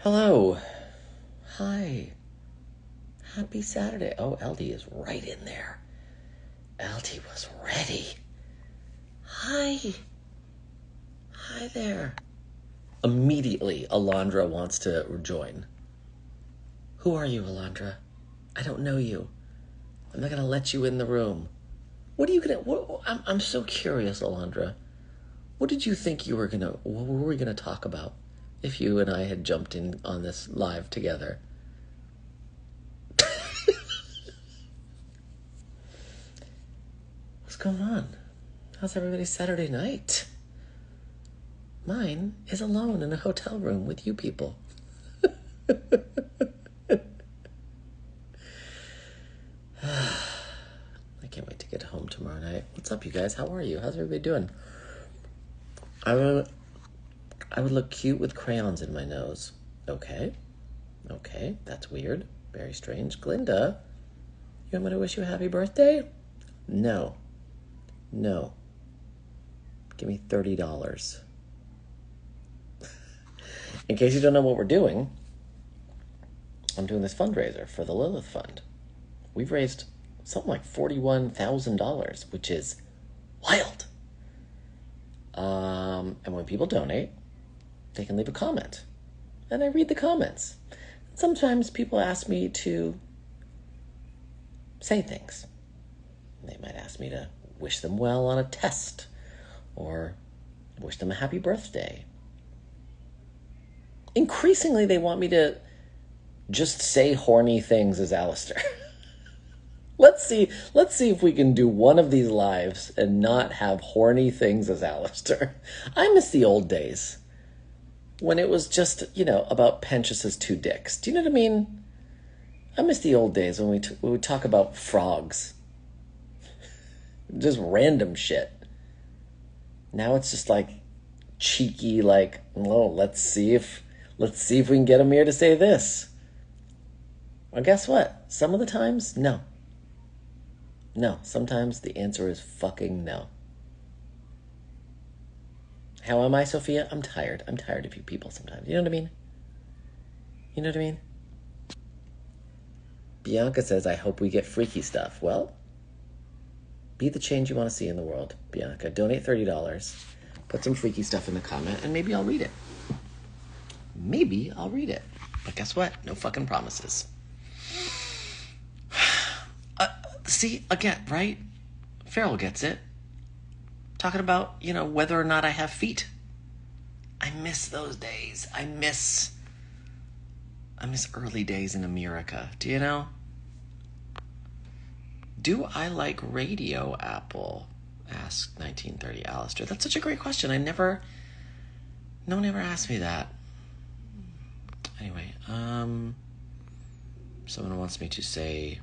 Hello. Hi. Happy Saturday. Oh, LD is right in there. LD was ready. Hi. Hi there. Immediately, Alondra wants to join. Who are you, Alondra? I don't know you. I'm not going to let you in the room. What are you going to... I'm so curious, Alondra. What did you think you were going to... What were we going to talk about if you and I had jumped in on this live together? What's going on? How's everybody's Saturday night? Mine is alone in a hotel room with you people. I can't wait to get home tomorrow night. What's up, you guys? How are you? How's everybody doing? I would look cute with crayons in my nose. Okay, that's weird. Very strange. Glinda, you want me to wish you a happy birthday? No. Give me $30. In case you don't know what we're doing, I'm doing this fundraiser for the Lilith Fund. We've raised something like $41,000, which is wild. And when people donate, they can leave a comment. And I read the comments. Sometimes people ask me to say things. They might ask me to wish them well on a test or wish them a happy birthday. Increasingly, they want me to just say horny things as Alistair. Let's see if we can do one of these lives and not have horny things as Alistair. I miss the old days when it was just, about Pentius's two dicks. Do you know what I mean? I miss the old days when we would talk about frogs. Just random shit. Now it's just like cheeky, let's see if we can get Amir to say this. Well, guess what? Some of the times, no. No, sometimes the answer is fucking no. How am I, Sophia? I'm tired. I'm tired of you people sometimes. You know what I mean? Bianca says, I hope we get freaky stuff. Well, be the change you want to see in the world, Bianca. Donate $30. Put some freaky stuff in the comment, and maybe I'll read it. But guess what? No fucking promises. See, again, right? Farrell gets it. Talking about, whether or not I have feet. I miss those days. I miss early days in America. Do you know? Do I like radio, Apple? Asked 1930 Alistair. That's such a great question. No one ever asked me that. Anyway, someone wants me to say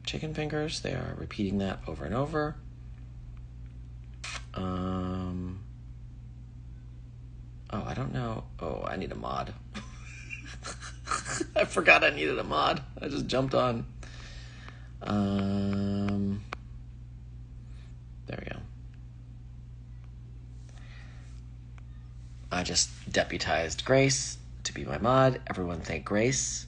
chicken fingers. They are repeating that over and over. I don't know. Oh, I need a mod. I forgot I needed a mod. I just jumped on. There we go. I just deputized Grace to be my mod. Everyone thank Grace.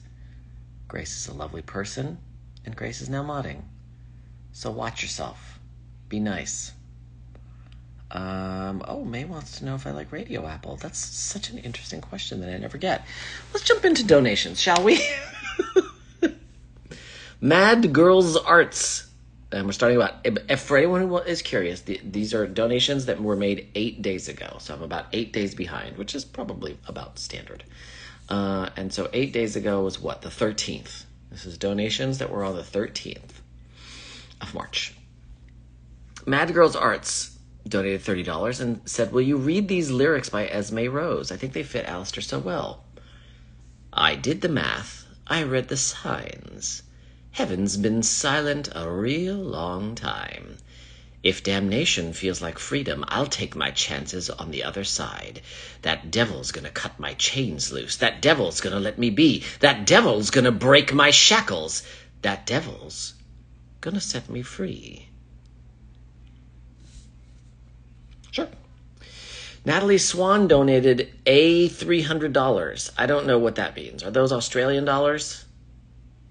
Grace is a lovely person, and Grace is now modding. So watch yourself. Be nice. May wants to know if I like radio, Apple. That's such an interesting question that I never get. Let's jump into donations, shall we? Mad Girls Arts. And we're starting about, for anyone who is curious, these are donations that were made 8 days ago. So I'm about 8 days behind, which is probably about standard. And so 8 days ago was what? The 13th. This is donations that were on the 13th of March. Mad Girls Arts donated $30 and said, will you read these lyrics by Esme Rose? I think they fit Alistair so well. I did the math. I read the signs. Heaven's been silent a real long time. If damnation feels like freedom, I'll take my chances on the other side. That devil's gonna cut my chains loose. That devil's gonna let me be. That devil's gonna break my shackles. That devil's gonna set me free. Sure. Natalie Swan donated $300. I don't know what that means. Are those Australian dollars?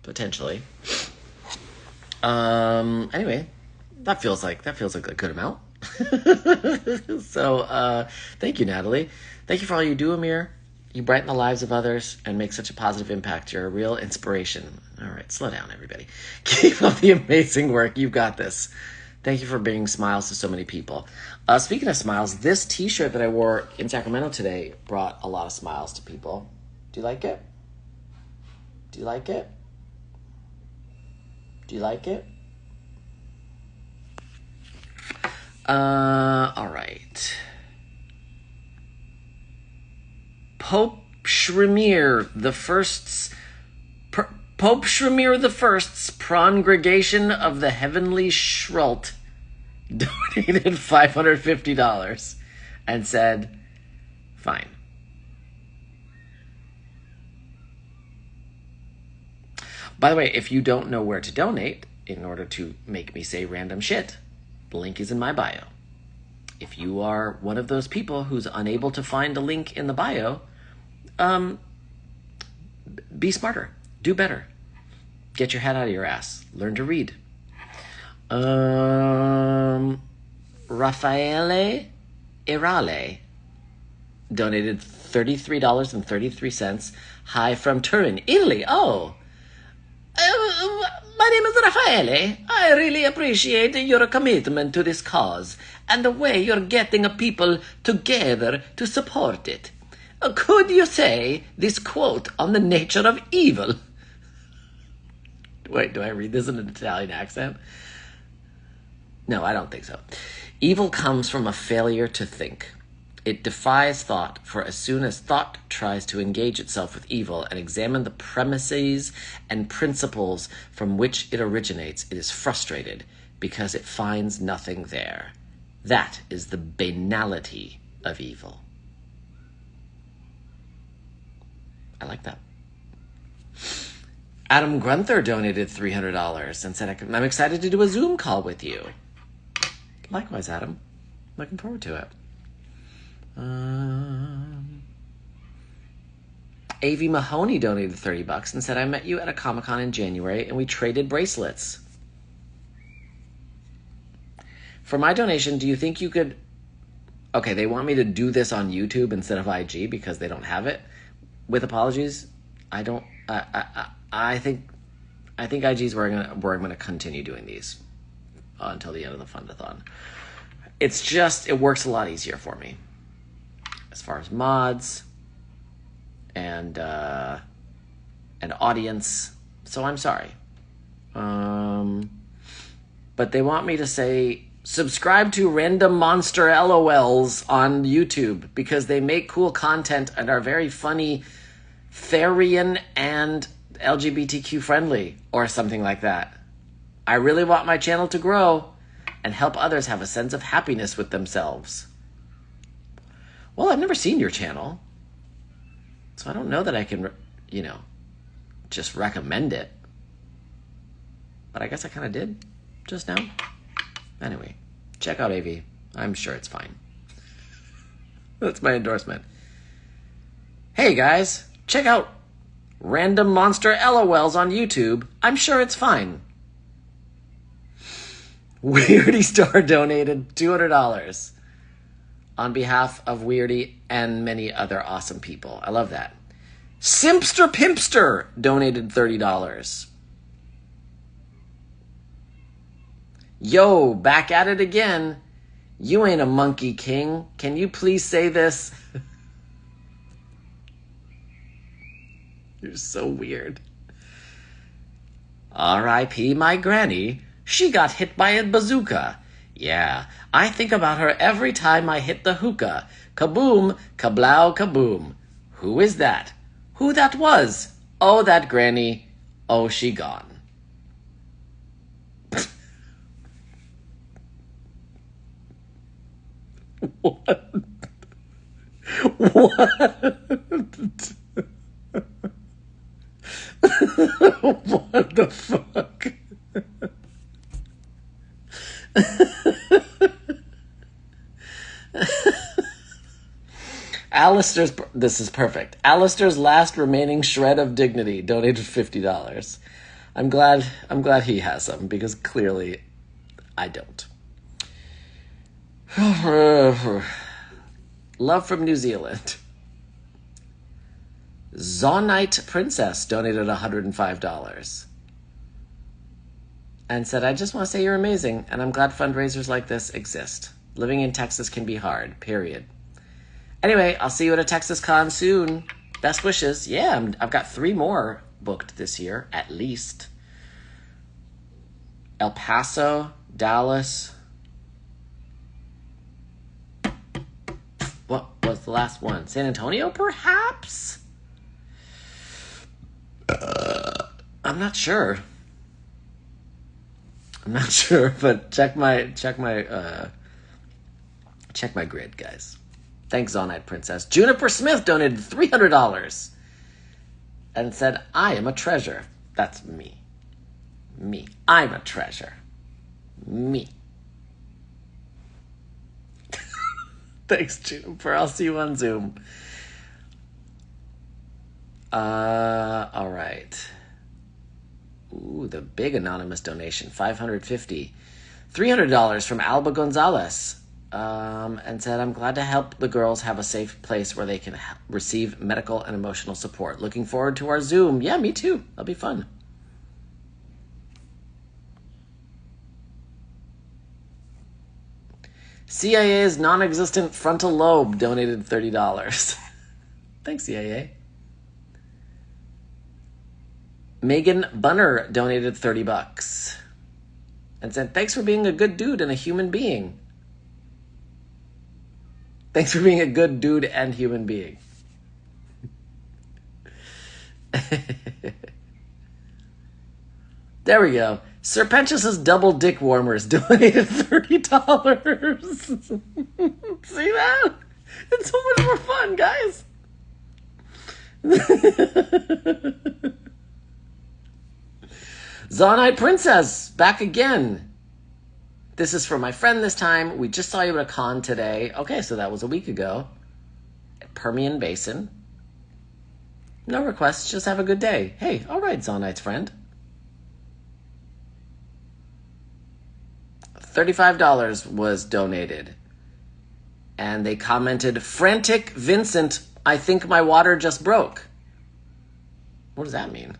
Potentially. Anyway, that feels like a good amount. So, thank you, Natalie. Thank you for all you do, Amir. You brighten the lives of others and make such a positive impact. You're a real inspiration. All right, slow down, everybody. Keep up the amazing work. You've got this. Thank you for bringing smiles to so many people. Speaking of smiles, this t-shirt that I wore in Sacramento today brought a lot of smiles to people. Do you like it? Do you like it? Do you like it? All right. Pope Shremir the First's Prongregation of the Heavenly Shrult donated $550 and said, fine. By the way, if you don't know where to donate in order to make me say random shit, the link is in my bio. If you are one of those people who's unable to find a link in the bio, be smarter. Do better. Get your head out of your ass. Learn to read. Raffaele Irale donated $33.33. Hi from Turin, Italy. Oh. My name is Raffaele. I really appreciate your commitment to this cause and the way you're getting people together to support it. Could you say this quote on the nature of evil? Wait, do I read this in an Italian accent? No, I don't think so. Evil comes from a failure to think. It defies thought, for as soon as thought tries to engage itself with evil and examine the premises and principles from which it originates, it is frustrated because it finds nothing there. That is the banality of evil. I like that. Adam Grunther donated $300 and said, I'm excited to do a Zoom call with you. Likewise, Adam. Looking forward to it. A.V. Mahoney donated $30 and said, I met you at a Comic-Con in January and we traded bracelets. For my donation, do you think you could... Okay, they want me to do this on YouTube instead of IG because they don't have it. With apologies, I don't... I think IG is where I'm going to continue doing these until the end of the Fundathon. It's just, it works a lot easier for me as far as mods and audience. So I'm sorry. But they want me to say, subscribe to Random Monster LOLs on YouTube because they make cool content and are very funny, Therian, and LGBTQ friendly, or something like that. I really want my channel to grow and help others have a sense of happiness with themselves. Well, I've never seen your channel, so I don't know that I can, just recommend it. But I guess I kind of did just now. Anyway, check out AV. I'm sure it's fine. That's my endorsement. Hey guys, check out Random Monster LOLs on YouTube. I'm sure it's fine. Weirdy Star donated $200 on behalf of Weirdy and many other awesome people. I love that. Simpster Pimpster donated $30. Yo, back at it again. You ain't a monkey king. Can you please say this? You're so weird. R.I.P. my granny. She got hit by a bazooka. Yeah, I think about her every time I hit the hookah. Kaboom, kablow, kaboom. Who is that? Who that was? Oh, that granny. Oh, she gone. What? What? What the fuck? Alistair's, this is perfect. Alistair's last remaining shred of dignity donated $50. I'm glad he has some, because clearly I don't. Love from New Zealand. Zonite Princess donated $105 and said, I just want to say you're amazing, and I'm glad fundraisers like this exist. Living in Texas can be hard, period. Anyway, I'll see you at a Texas con soon. Best wishes. Yeah, I've got 3 more booked this year, at least. El Paso, Dallas. What was the last one? San Antonio, perhaps? I'm not sure. But check my grid, guys. Thanks, Zonite Princess. Juniper Smith donated $300 and said, I am a treasure. That's me. Me. I'm a treasure. Me. Thanks, Juniper. I'll see you on Zoom. All right. Ooh, the big anonymous donation, $550. $300 from Alba Gonzalez. And said, I'm glad to help the girls have a safe place where they can receive medical and emotional support. Looking forward to our Zoom. Yeah, me too. That'll be fun. CIA's non-existent frontal lobe donated $30. Thanks, CIA. Megan Bunner donated $30 and said, thanks for being a good dude and a human being. Thanks for being a good dude and human being. There we go. Serpentius's double dick warmers donated $30. See that? It's so much more fun, guys. Zonite Princess, back again. This is for my friend this time. We just saw you at a con today. Okay, so that was a week ago. Permian Basin. No requests, just have a good day. Hey, all right, Zonite's friend. $35 was donated. And they commented, Frantic Vincent, I think my water just broke. What does that mean?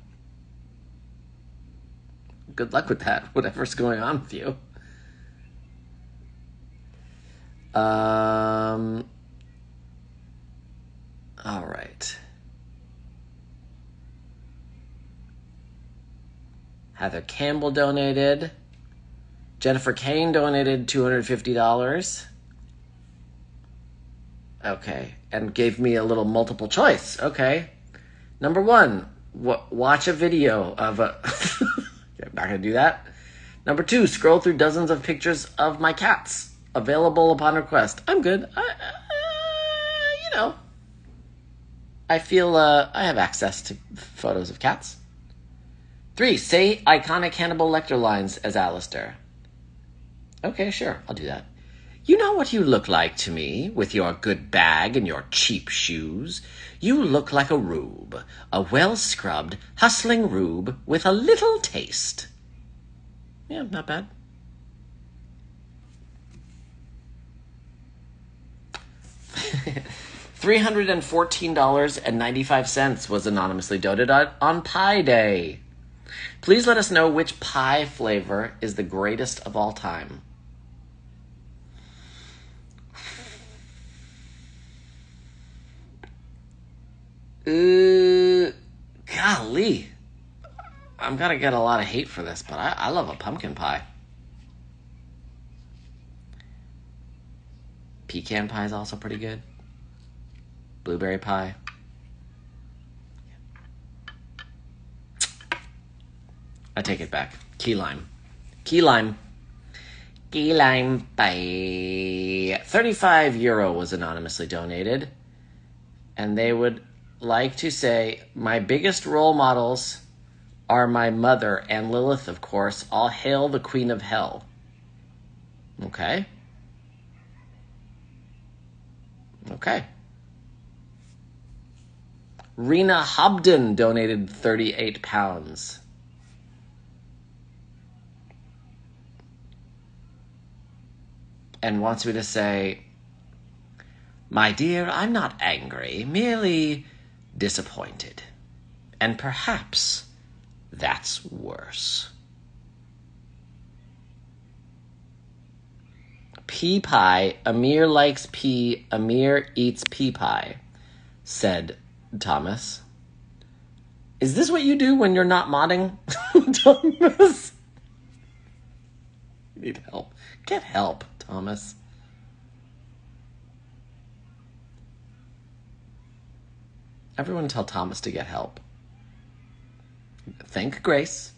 Good luck with that, whatever's going on with you. All right. Heather Campbell donated. Jennifer Kane donated $250. Okay, and gave me a little multiple choice. Okay. Number 1, watch a video of a... I'm not going to do that. Number 2, scroll through dozens of pictures of my cats. Available upon request. I'm good. I feel I have access to photos of cats. 3, say iconic Hannibal Lecter lines as Alistair. Okay, sure, I'll do that. You know what you look like to me, with your good bag and your cheap shoes? You look like a rube, a well-scrubbed, hustling rube with a little taste. Yeah, not bad. $314.95 was anonymously donated on Pie Day. Please let us know which pie flavor is the greatest of all time. Golly. I'm gonna get a lot of hate for this, but I love a pumpkin pie. Pecan pie is also pretty good. Blueberry pie. I take it back. Key lime. Key lime. Key lime pie. €35 was anonymously donated. And they would like to say, my biggest role models are my mother and Lilith, of course. All hail the Queen of Hell. Okay. Okay. Rena Hobden donated 38 pounds. And wants me to say, my dear, I'm not angry, merely disappointed. And perhaps that's worse. Pea pie. Amir likes pea. Amir eats pea pie, said Thomas. Is this what you do when you're not modding? Thomas? You need help. Get help, Thomas. Everyone tell Thomas to get help. Thank Grace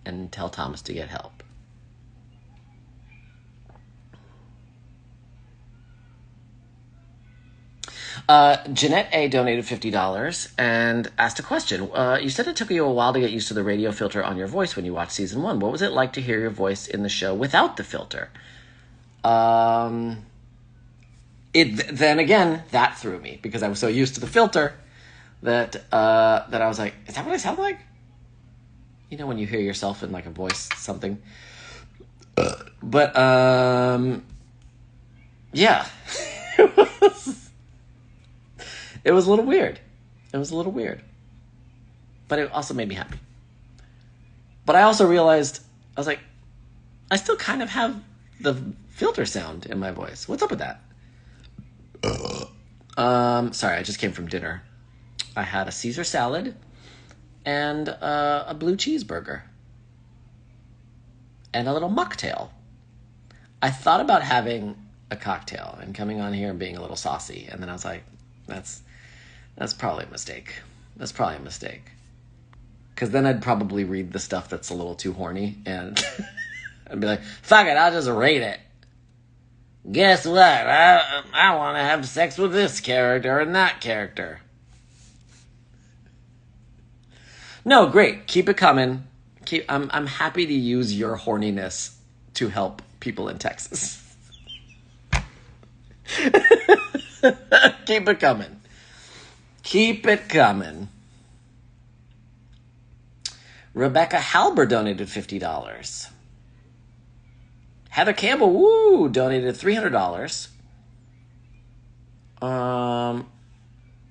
and tell Thomas to get help. Jeanette A. donated $50 and asked a question. You said it took you a while to get used to the radio filter on your voice when you watched season 1. What was it like to hear your voice in the show without the filter? Then again, that threw me because I was so used to the filter that I was like, is that what I sound like? You know, when you hear yourself in like a voice, something. But yeah. It was a little weird. But it also made me happy. But I also realized, I was like, I still kind of have the filter sound in my voice. What's up with that? Sorry, I just came from dinner. I had a Caesar salad and a blue cheeseburger. And a little mocktail. I thought about having a cocktail and coming on here and being a little saucy. And then I was like, that's probably a mistake. Because then I'd probably read the stuff that's a little too horny and I'd be like, fuck it, I'll just rate it. Guess what? I want to have sex with this character and that character. No, great. Keep it coming. I'm happy to use your horniness to help people in Texas. Keep it coming. Rebecca Halber donated $50. Heather Campbell, donated $300.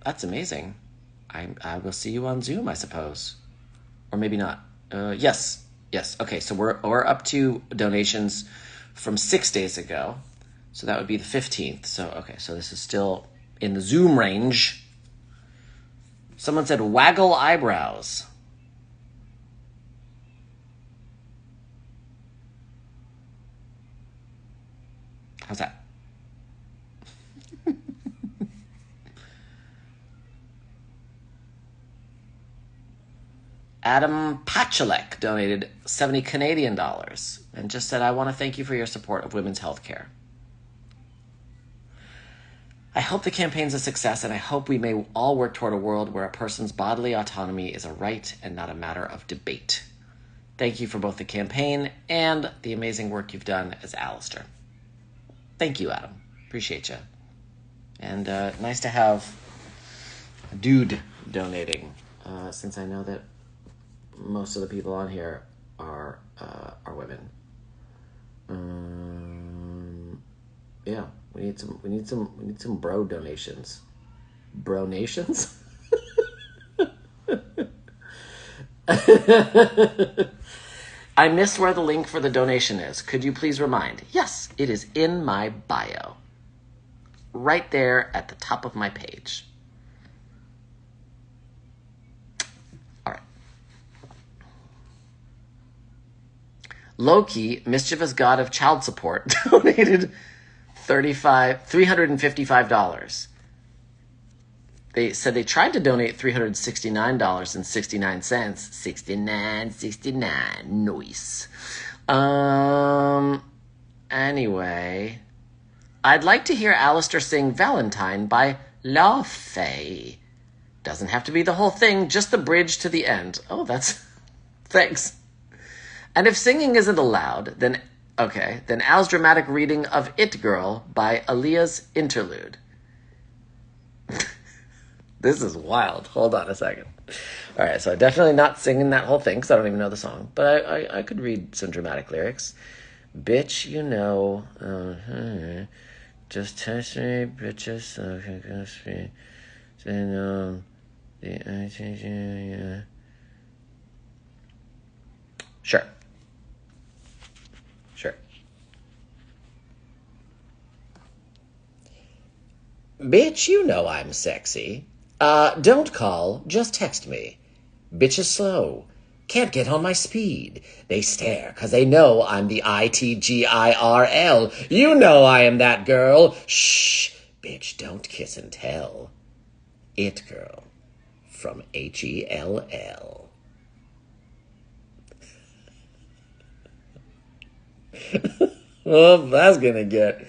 That's amazing. I will see you on Zoom, I suppose. Or maybe not. Yes. Okay, so we're up to donations from 6 days ago. So that would be the 15th. So this is still in the Zoom range. Someone said waggle eyebrows. How's that? Adam Pachalek donated $70 Canadian and just said, I want to thank you for your support of women's health care. I hope the campaign's a success, and I hope we may all work toward a world where a person's bodily autonomy is a right and not a matter of debate. Thank you for both the campaign and the amazing work you've done as Alistair. Thank you, Adam. Appreciate you. And nice to have a dude donating, since I know that most of the people on here are women. Yeah, we need some bro donations. Bro nations? I missed where the link for the donation is. Could you please remind? Yes, it is in my bio. Right there at the top of my page. All right. Loki, mischievous god of child support, donated $355. They said they tried to donate $369.69. 69. Nice. Anyway, I'd like to hear Alistair sing Valentine by La Fée. Doesn't have to be the whole thing, just the bridge to the end. Oh, that's... Thanks. And if singing isn't allowed, then Al's dramatic reading of It Girl by Aaliyah's Interlude. This is wild. Hold on a second. All right, so I'm definitely not singing that whole thing because I don't even know the song, but I could read some dramatic lyrics. Bitch, you know, just touch me, bitches, so I can go straight. Sure. Sure. Bitch, you know I'm sexy. Don't call, just text me. Bitch is slow. Can't get on my speed. They stare, 'cause they know I'm the ITGIRL. You know I am that girl. Shh, bitch, don't kiss and tell. It girl from HELL. Oh, that's gonna get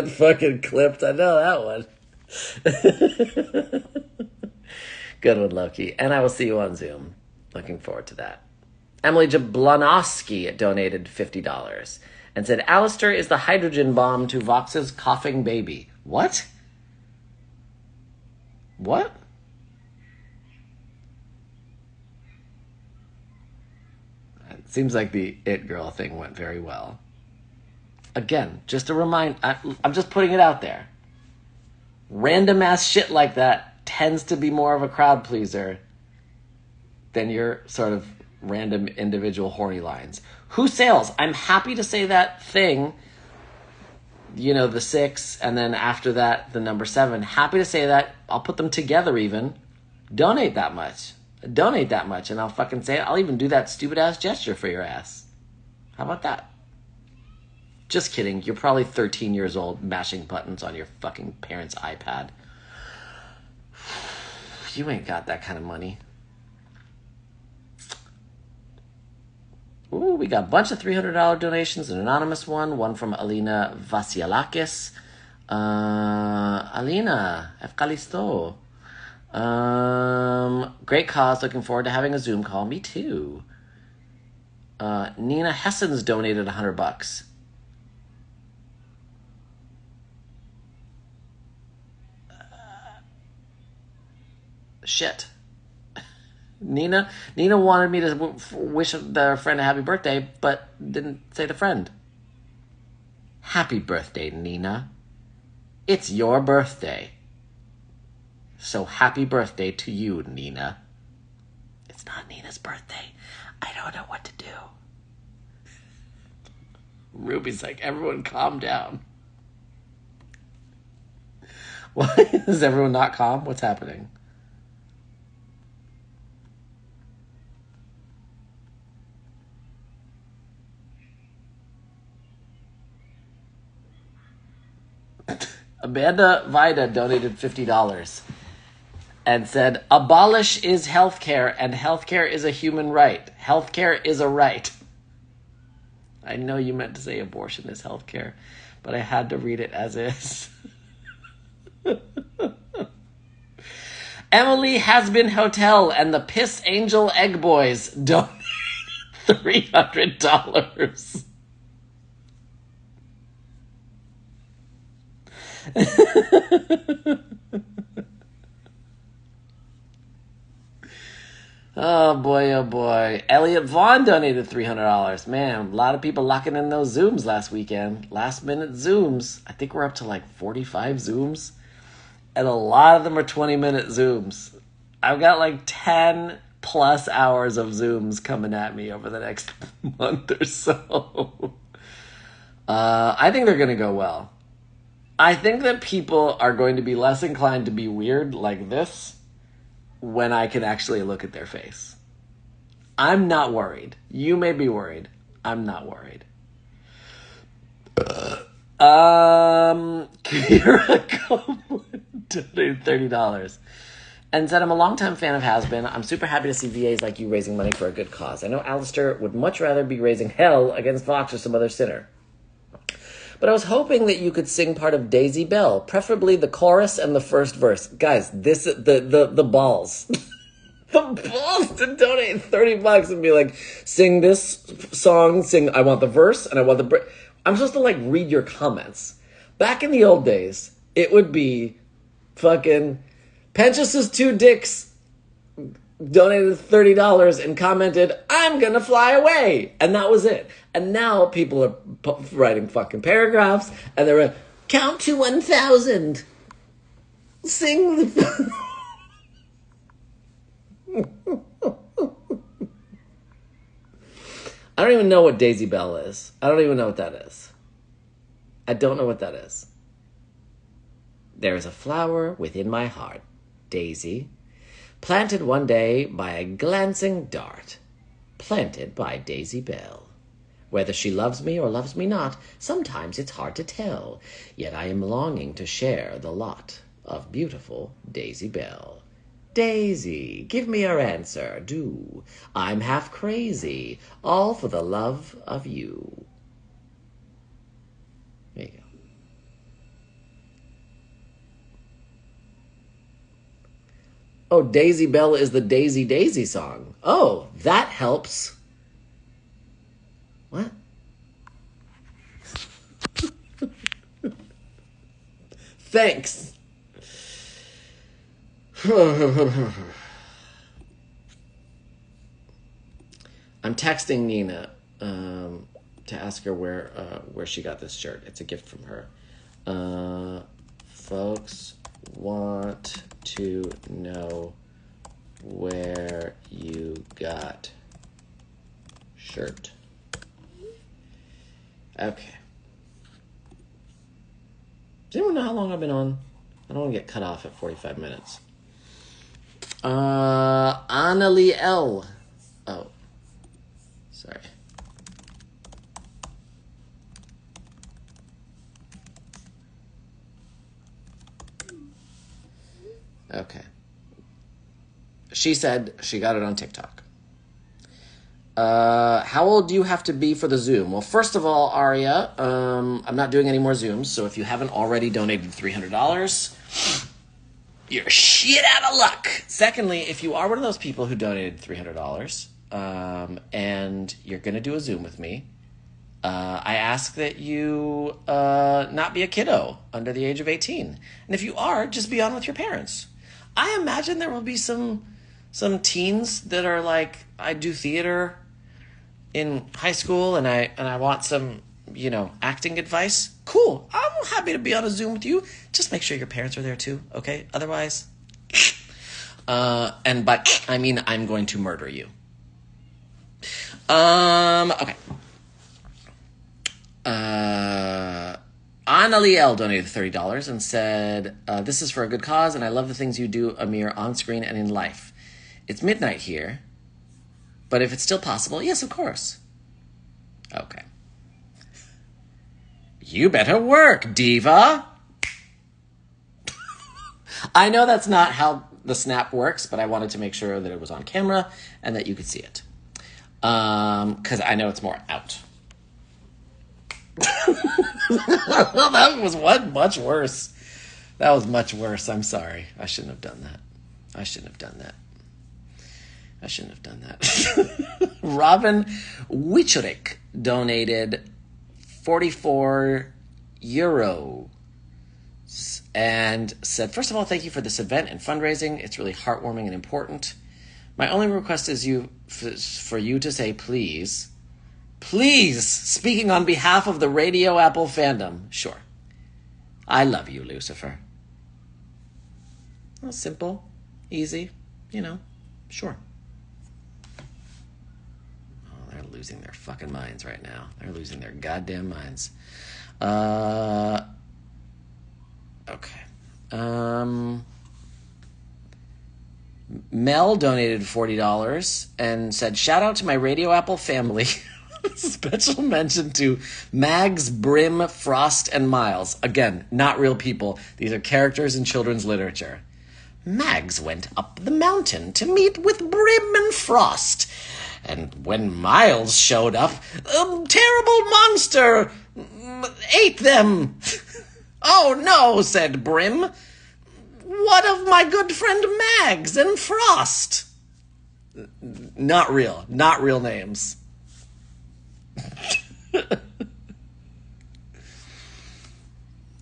fucking clipped. I know that one. Good one, Loki. And I will see you on Zoom. Looking forward to that. Emily Jablonowski donated $50 and said, Alistair is the hydrogen bomb to Vox's coughing baby. What? What? It seems like the It Girl thing went very well. Again, just a reminder, I'm just putting it out there. Random ass shit like that tends to be more of a crowd pleaser than your sort of random individual horny lines. Who sails? I'm happy to say that thing, you know, the 6, and then after that, the number 7. Happy to say that. I'll put them together even. Donate that much. And I'll fucking say it. I'll even do that stupid ass gesture for your ass. How about that? Just kidding. You're probably 13 years old mashing buttons on your fucking parents' iPad. You ain't got that kind of money. Ooh, we got a bunch of $300 donations. An anonymous one from Alina Vasialakis. Alina, Efkalisto. Great cause. Looking forward to having a Zoom call. Me too. Nina Hessens donated $100. Shit. Nina wanted me to wish their friend a happy birthday, but didn't say the friend. Happy birthday, Nina. It's your birthday. So happy birthday to you, Nina. It's not Nina's birthday. I don't know what to do. Ruby's like, everyone calm down. Why is everyone not calm? What's happening? Amanda Vida donated $50 and said, abolish is healthcare, and healthcare is a human right. Healthcare is a right. I know you meant to say abortion is healthcare, but I had to read it as is. Emily Has Been Hotel and the Piss Angel Egg Boys donated $300. Oh boy. Elliot Vaughn donated $300. Man, a lot of people locking in those Zooms last weekend. Last minute Zooms. I think we're up to like 45 Zooms. And a lot of them are 20-minute Zooms. I've got like 10 plus hours of Zooms coming at me over the next month or so. I think they're going to go well. I think that people are going to be less inclined to be weird like this when I can actually look at their face. I'm not worried. You may be worried. I'm not worried. Kira Copeland donated $30 and said, I'm a longtime fan of Has-Been. I'm super happy to see VAs like you raising money for a good cause. I know Alistair would much rather be raising hell against Vox or some other sinner. But I was hoping that you could sing part of Daisy Bell, preferably the chorus and the first verse. Guys, the balls. The balls to donate $30 and be like, sing this song, I want the verse and I want the I'm supposed to like read your comments. Back in the old days, it would be fucking Penchus's two dicks donated $30 and commented, "I'm gonna fly away," and that was it. And now people are writing fucking paragraphs, and they're count to 1,000. Sing the. I don't even know what Daisy Bell is. I don't even know what that is. I don't know what that is. There is a flower within my heart, Daisy, planted one day by a glancing dart, planted by Daisy Bell. Whether she loves me or loves me not, sometimes it's hard to tell, yet I am longing to share the lot of beautiful Daisy Bell. Daisy, give me your answer, do. I'm half crazy, all for the love of you. There you go. Oh, Daisy Bell is the Daisy Daisy song. Oh, that helps. What? Thanks. I'm texting Nina to ask her where she got this shirt. It's a gift from her. Folks want to know where you got shirt. Okay. Does anyone know how long I've been on? I don't want to get cut off at 45 minutes. Annalie L. Oh. Sorry. Okay. She said she got it on TikTok. How old do you have to be for the Zoom? Well, first of all, Aria, I'm not doing any more Zooms, so if you haven't already donated $300, you're shit out of luck. Secondly, if you are one of those people who donated $300, and you're going to do a Zoom with me, I ask that you not be a kiddo under the age of 18. And if you are, just be on with your parents. I imagine there will be some teens that are like, I do theater in high school and I want some, acting advice. Cool. I'm happy to be on a Zoom with you. Just make sure your parents are there too, okay? Otherwise, and by I mean I'm going to murder you. Okay. Annalie L donated $30 and said, this is for a good cause, and I love the things you do, Amir, on screen and in life. It's midnight here, but if it's still possible, yes, of course. Okay. You better work, diva. I know that's not how the snap works, but I wanted to make sure that it was on camera and that you could see it. Because I know it's more out. That was much worse. That was much worse. I'm sorry. I shouldn't have done that. Robin Wicherik donated €44 and said, first of all, thank you for this event and fundraising. It's really heartwarming and important. My only request is for you to say please, speaking on behalf of the Radio Apple fandom. Sure. I love you, Lucifer. Well, simple, easy, sure. Oh, they're losing their fucking minds right now. They're losing their goddamn minds. Okay. Mel donated $40 and said, shout out to my Radio Apple family. Special mention to Mags, Brim, Frost, and Miles. Again, not real people. These are characters in children's literature. Mags went up the mountain to meet with Brim and Frost. And when Miles showed up, a terrible monster ate them. Oh no, said Brim. What of my good friend Mags and Frost? Not real names.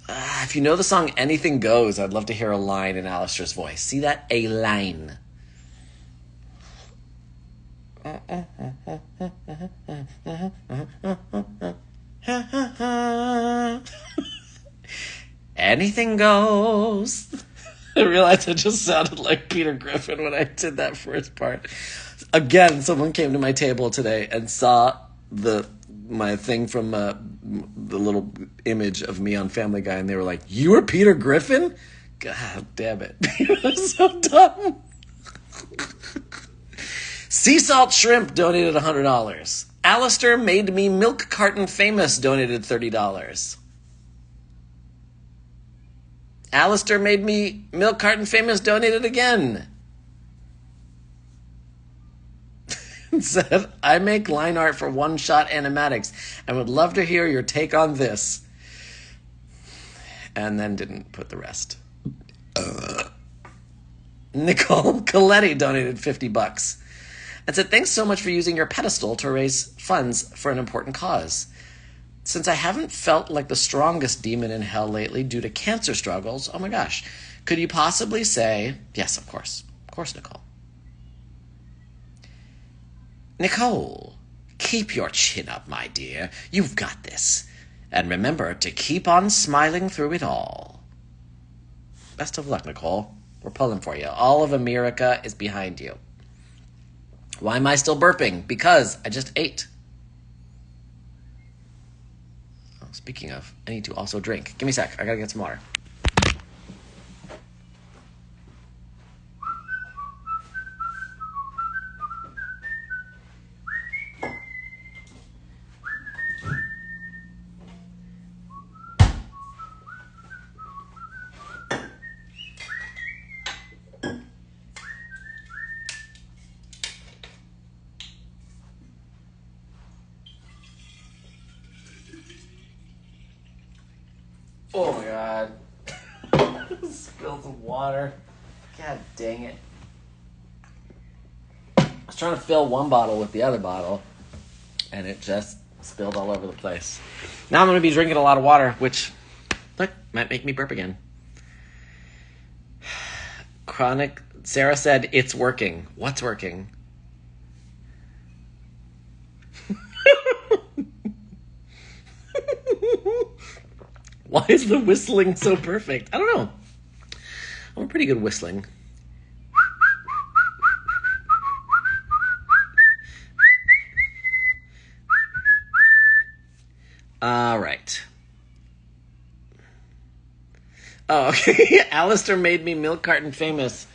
If you know the song Anything Goes, I'd love to hear a line in Alistair's voice. See that? A line. Anything goes. I realized I just sounded like Peter Griffin when I did that first part. Again, someone came to my table today and saw my thing from the little image of me on Family Guy, and they were like, "You were Peter Griffin? God damn it." It was so dumb. Sea Salt Shrimp donated $100. Alistair Made Me Milk Carton Famous donated $30. Alistair Made Me Milk Carton Famous donated again. Said, I make line art for One Shot Animatics and would love to hear your take on this. And then didn't put the rest. Nicole Coletti donated $50 and said, thanks so much for using your pedestal to raise funds for an important cause. Since I haven't felt like the strongest demon in hell lately due to cancer struggles, oh my gosh, could you possibly say, yes, of course, Nicole. Nicole, keep your chin up, my dear. You've got this. And remember to keep on smiling through it all. Best of luck, Nicole. We're pulling for you. All of America is behind you. Why am I still burping? Because I just ate. Oh, speaking of, I need to also drink. Give me a sec. I gotta get some water. Oh my god. Spilled some water. God dang it. I was trying to fill one bottle with the other bottle, and it just spilled all over the place. Now I'm going to be drinking a lot of water, which, look, might make me burp again. Chronic, Sarah said, it's working. What's working? Why is the whistling so perfect? I don't know. I'm a pretty good whistling. All right. Oh, okay. Alistair Made Me Milk Carton Famous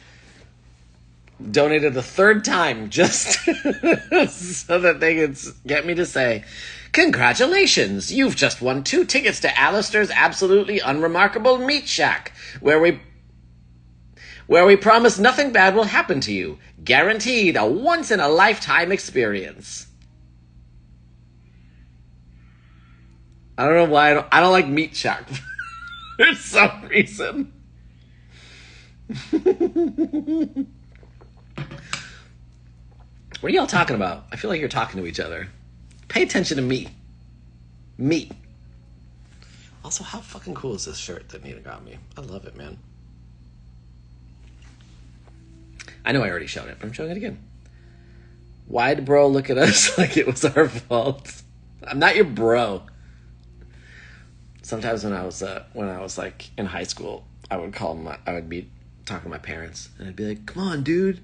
donated a third time just so that they could get me to say, congratulations, you've just won 2 tickets to Alistair's absolutely unremarkable meat shack, where we promise nothing bad will happen to you. Guaranteed a once-in-a-lifetime experience. I don't know why I don't like meat shack for some reason. What are y'all talking about? I feel like you're talking to each other. Pay attention to me. Me. Also, how fucking cool is this shirt that Nina got me? I love it, man. I know I already showed it, but I'm showing it again. Why'd bro look at us like it was our fault? I'm not your bro. Sometimes when I was like in high school, I would be talking to my parents, and I'd be like, "Come on, dude,"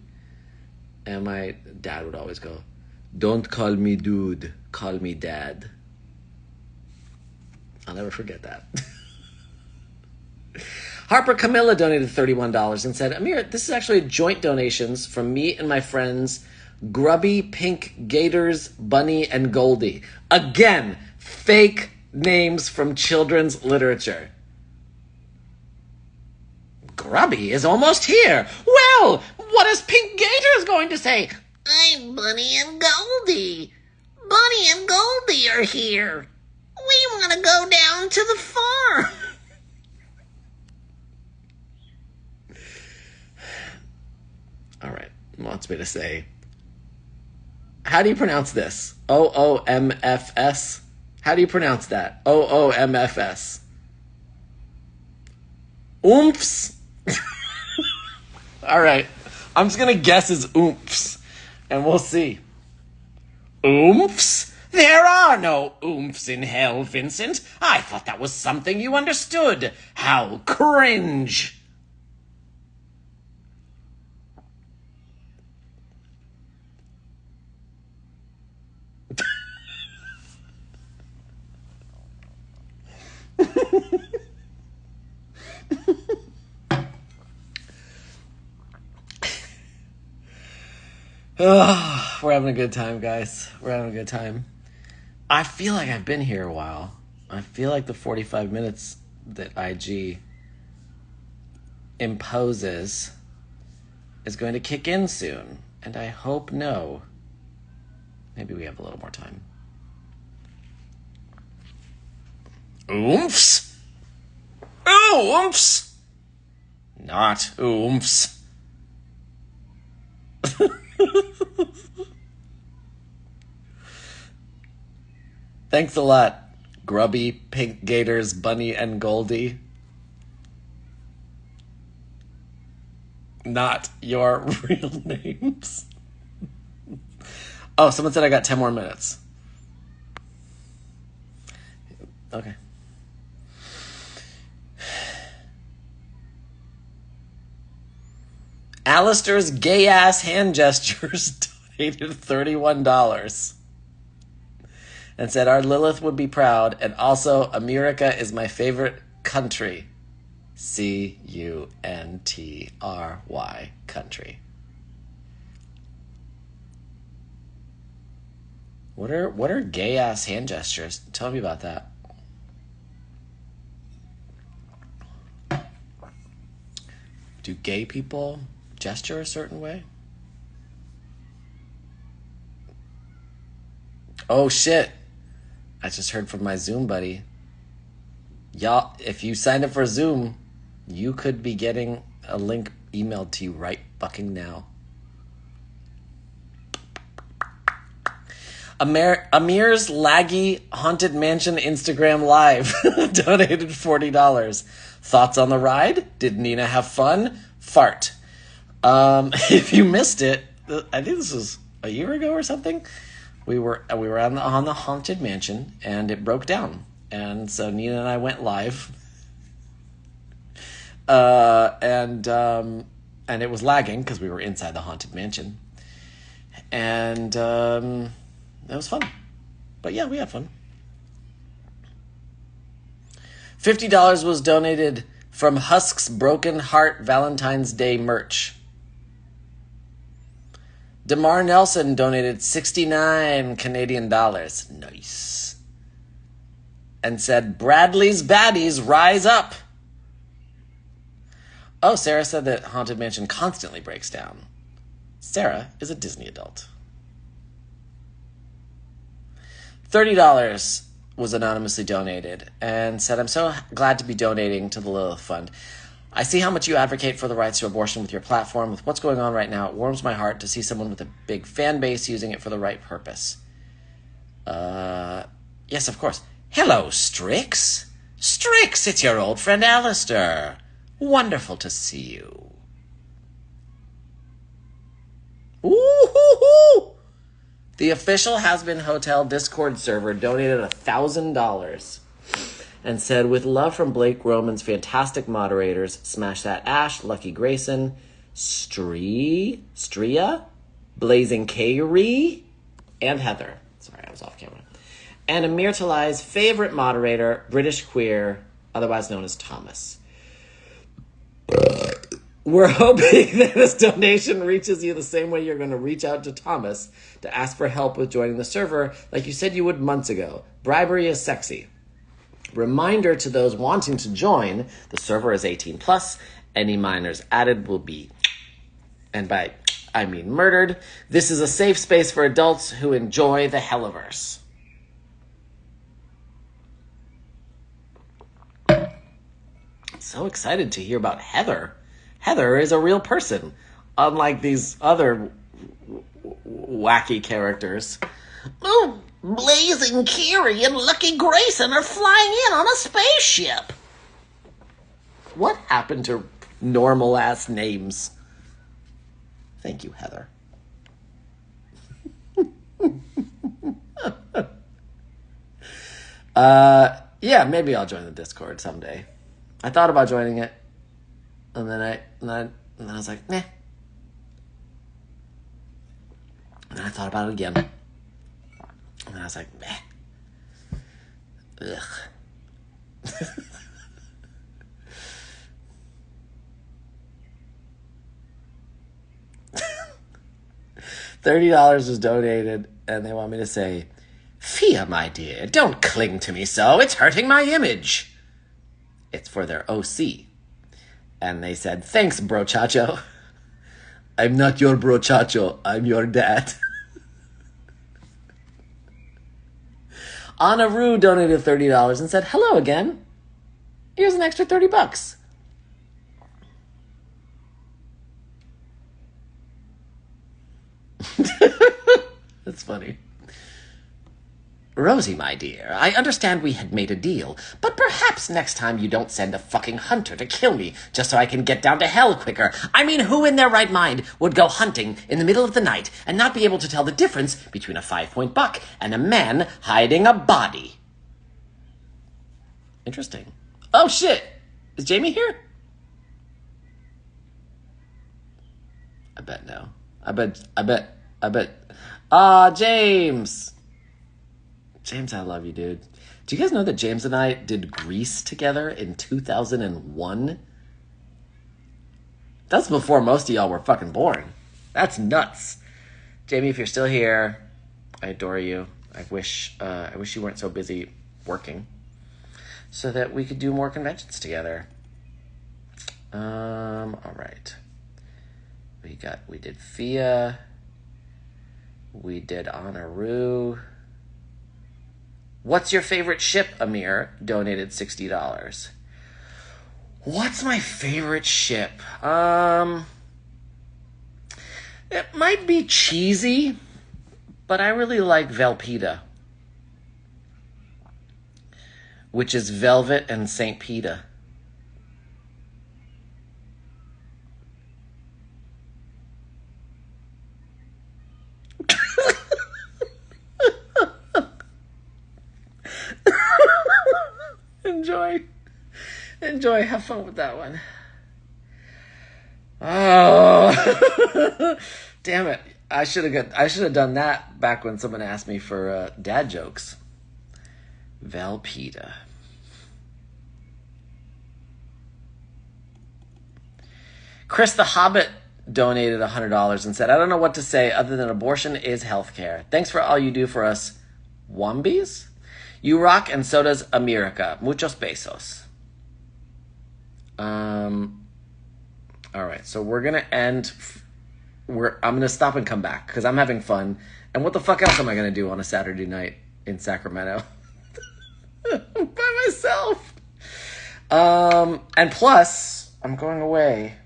and my dad would always go, "Don't call me dude, call me dad." I'll never forget that. Harper Camilla donated $31 and said, Amir, this is actually joint donations from me and my friends Grubby, Pink, Gators, Bunny, and Goldie. Again, fake names from children's literature. Grubby is almost here. Well, what is Pink Gators going to say? I'm Bunny and Goldie. Bunny and Goldie are here. We want to go down to the farm. All right, wants me to say, how do you pronounce this? OOMFS? How do you pronounce that? OOMFS. Oomphs. All right. I'm just going to guess it's oomphs. And we'll see. Oomphs? There are no oomphs in hell, Vincent. I thought that was something you understood. How cringe. We're having a good time, guys. We're having a good time. I feel like I've been here a while. I feel like the 45 minutes that IG imposes is going to kick in soon. And I hope no. Maybe we have a little more time. Oomphs? Oh, oomphs! Not oomphs. Thanks a lot, Grubby, Pink Gators, Bunny, and Goldie. Not your real names. Oh, someone said I got 10 more minutes. Okay. Alistair's gay-ass hand gestures donated $31 and said, our Lilith would be proud, and also, America is my favorite country. C-U-N-T-R-Y, country. What are gay-ass hand gestures? Tell me about that. Do gay people gesture a certain way? Oh shit. I just heard from my Zoom buddy. Y'all, if you signed up for Zoom, you could be getting a link emailed to you right fucking now. Amir's laggy haunted mansion Instagram live donated $40. Thoughts on the ride? Did Nina have fun? Fart. If you missed it, I think this was a year ago or something. We were on the haunted mansion and it broke down, and so Nina and I went live. And it was lagging because we were inside the haunted mansion, and it was fun. But yeah, we had fun. $50 was donated from Husk's Broken Heart Valentine's Day merch. DeMar Nelson donated 69 Canadian dollars. Nice. And said, Bradley's baddies rise up. Oh, Sarah said that Haunted Mansion constantly breaks down. Sarah is a Disney adult. $30 was anonymously donated and said, I'm so glad to be donating to the Lilith Fund. I see how much you advocate for the rights to abortion with your platform. With what's going on right now, it warms my heart to see someone with a big fan base using it for the right purpose. Yes, of course. Hello, Strix. Strix, it's your old friend Alistair. Wonderful to see you. Ooh-hoo-hoo! The official Has Been Hotel Discord server donated $1,000 and said, with love from Blake Roman's fantastic moderators, Smash That Ash, Lucky Grayson, Stria, Blazing Kyrie, and Heather. Sorry, I was off camera. And Amir Talai's favorite moderator, British Queer, otherwise known as Thomas. We're hoping that this donation reaches you the same way you're going to reach out to Thomas to ask for help with joining the server, like you said you would months ago. Bribery is sexy. Reminder to those wanting to join, the server is 18 plus. Any minors added will be, and by I mean murdered. This is a safe space for adults who enjoy the Helliverse. So excited to hear about Heather. Heather is a real person, unlike these other wacky characters. Oh, Blazing Kyrie and Lucky Grayson are flying in on a spaceship. What happened to normal ass names? Thank you, Heather. Yeah, maybe I'll join the Discord someday. I thought about joining it, and then I was like, meh. And then I thought about it again, and then I was like, meh. Ugh. $30 was donated, and they want me to say, Fia, my dear, don't cling to me so. It's hurting my image. It's for their OC. And they said, thanks, brochacho. I'm not your brochacho. I'm your dad. Anna Rue donated $30 and said, hello again. Here's an extra $30. That's funny. Rosie, my dear, I understand we had made a deal, but perhaps next time you don't send a fucking hunter to kill me just so I can get down to hell quicker. I mean, who in their right mind would go hunting in the middle of the night and not be able to tell the difference between a 5-point buck and a man hiding a body? Interesting. Oh, shit. Is Jamie here? I bet no. I bet. James. James, I love you, dude. Do you guys know that James and I did Grease together in 2001? That's before most of y'all were fucking born. That's nuts. Jamie, if you're still here, I adore you. I wish you weren't so busy working so that we could do more conventions together. All right. We did Fia. We did Honoru. What's your favorite ship, Amir? Donated $60. What's my favorite ship? It might be cheesy, but I really like Velpeta, which is Velvet and St. Peter. Enjoy, have fun with that one. Oh, damn it. I should have done that back when someone asked me for dad jokes. Velpeta. Chris the Hobbit donated $100 and said, I don't know what to say other than abortion is healthcare. Thanks for all you do for us, Wombies. You rock, and so does America. Muchos besos. All right, so we're gonna end. I'm gonna stop and come back because I'm having fun. And what the fuck else am I gonna do on a Saturday night in Sacramento by myself? And plus, I'm going away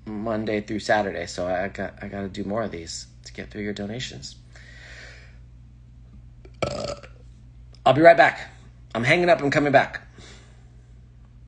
Monday through Saturday, so I got to do more of these to get through your donations. I'll be right back. I'm hanging up and coming back.